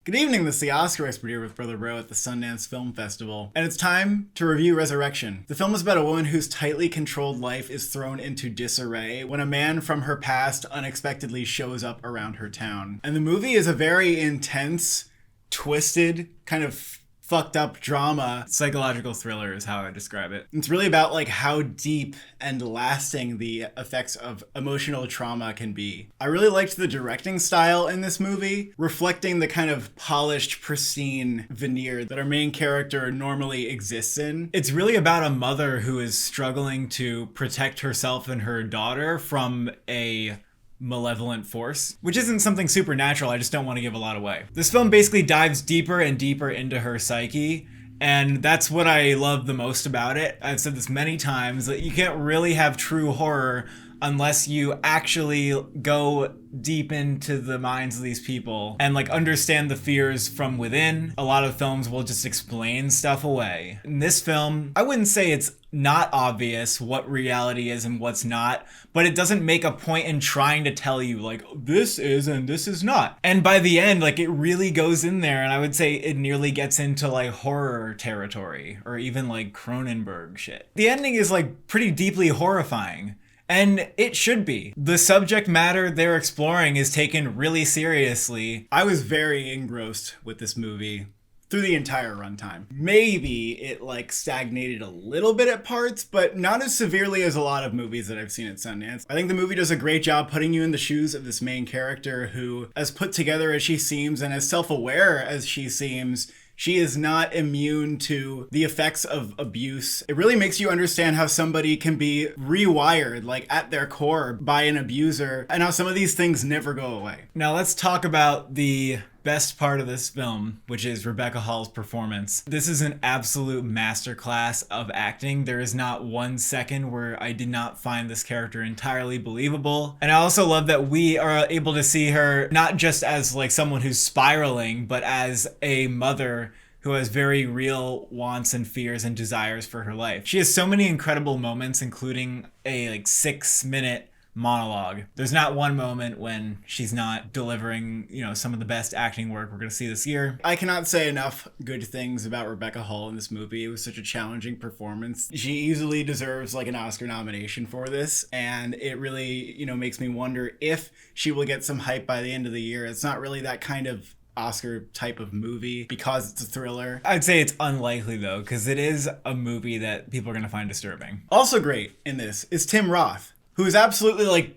Good evening, this is the Oscar Expert here with Brother Bro at the Sundance Film Festival, and it's time to review Resurrection. The film is about a woman whose tightly controlled life is thrown into disarray when a man from her past unexpectedly shows up around her town. And the movie is a very intense, twisted, kind of fucked up drama. Psychological thriller is how I describe it. It's really about like how deep and lasting the effects of emotional trauma can be. I really liked the directing style in this movie, reflecting the kind of polished, pristine veneer that our main character normally exists in. It's really about a mother who is struggling to protect herself and her daughter from a malevolent force, which isn't something supernatural. I just don't want to give a lot away. This film basically dives deeper and deeper into her psyche, and that's what I love the most about it. I've said this many times, that you can't really have true horror unless you actually go deep into the minds of these people and like understand the fears from within. A lot of films will just explain stuff away. In this film, I wouldn't say it's not obvious what reality is and what's not, but it doesn't make a point in trying to tell you like this is and this is not. And by the end, like it really goes in there, and I would say it nearly gets into like horror territory or even like Cronenberg shit. The ending is like pretty deeply horrifying. And it should be. The subject matter they're exploring is taken really seriously. I was very engrossed with this movie through the entire runtime. Maybe it like stagnated a little bit at parts, but not as severely as a lot of movies that I've seen at Sundance. I think the movie does a great job putting you in the shoes of this main character who, as put together as she seems and as self-aware as she seems, she is not immune to the effects of abuse. It really makes you understand how somebody can be rewired, like at their core, by an abuser, and how some of these things never go away. Now let's talk about the best part of this film, which is Rebecca Hall's performance. This is an absolute masterclass of acting. There is not 1 second where I did not find this character entirely believable. And I also love that we are able to see her not just as like someone who's spiraling, but as a mother who has very real wants and fears and desires for her life. She has so many incredible moments, including a like 6-minute monologue. There's not one moment when she's not delivering, some of the best acting work we're going to see this year. I cannot say enough good things about Rebecca Hall in this movie. It was such a challenging performance. She easily deserves like an Oscar nomination for this, and it really, makes me wonder if she will get some hype by the end of the year. It's not really that kind of Oscar type of movie because it's a thriller. I'd say it's unlikely though, because it is a movie that people are going to find disturbing. Also great in this is Tim Roth, who is absolutely like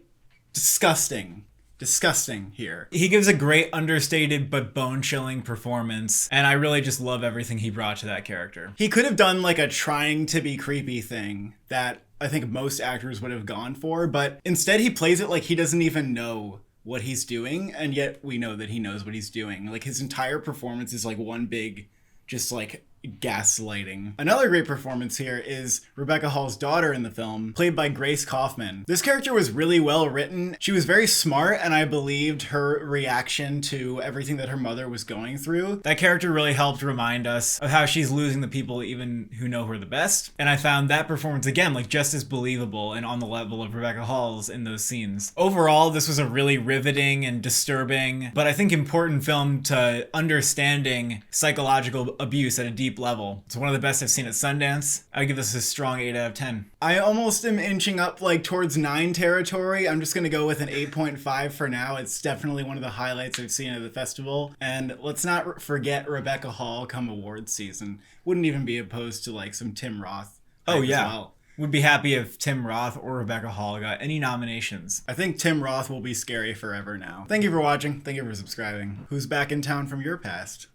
disgusting here. He gives a great understated but bone-chilling performance, and I really just love everything he brought to that character. He could have done like a trying to be creepy thing that I think most actors would have gone for, but instead he plays it like he doesn't even know what he's doing, and yet we know that he knows what he's doing. Like his entire performance is like one big just like gaslighting. Another great performance here is Rebecca Hall's daughter in the film, played by Grace Kaufman. This character was really well written. She was very smart, and I believed her reaction to everything that her mother was going through. That character really helped remind us of how she's losing the people even who know her the best. And I found that performance, again, like just as believable and on the level of Rebecca Hall's in those scenes. Overall, this was a really riveting and disturbing, but I think important film to understanding psychological abuse at a deep level. It's one of the best I've seen at Sundance. I would give this a strong 8 out of 10. I almost am inching up like towards 9 territory. I'm just going to go with an 8.5 for now. It's definitely one of the highlights I've seen at the festival. And let's not forget Rebecca Hall come awards season. Wouldn't even be opposed to like some Tim Roth. Oh yeah. As well. Would be happy if Tim Roth or Rebecca Hall got any nominations. I think Tim Roth will be scary forever now. Thank you for watching. Thank you for subscribing. Who's back in town from your past?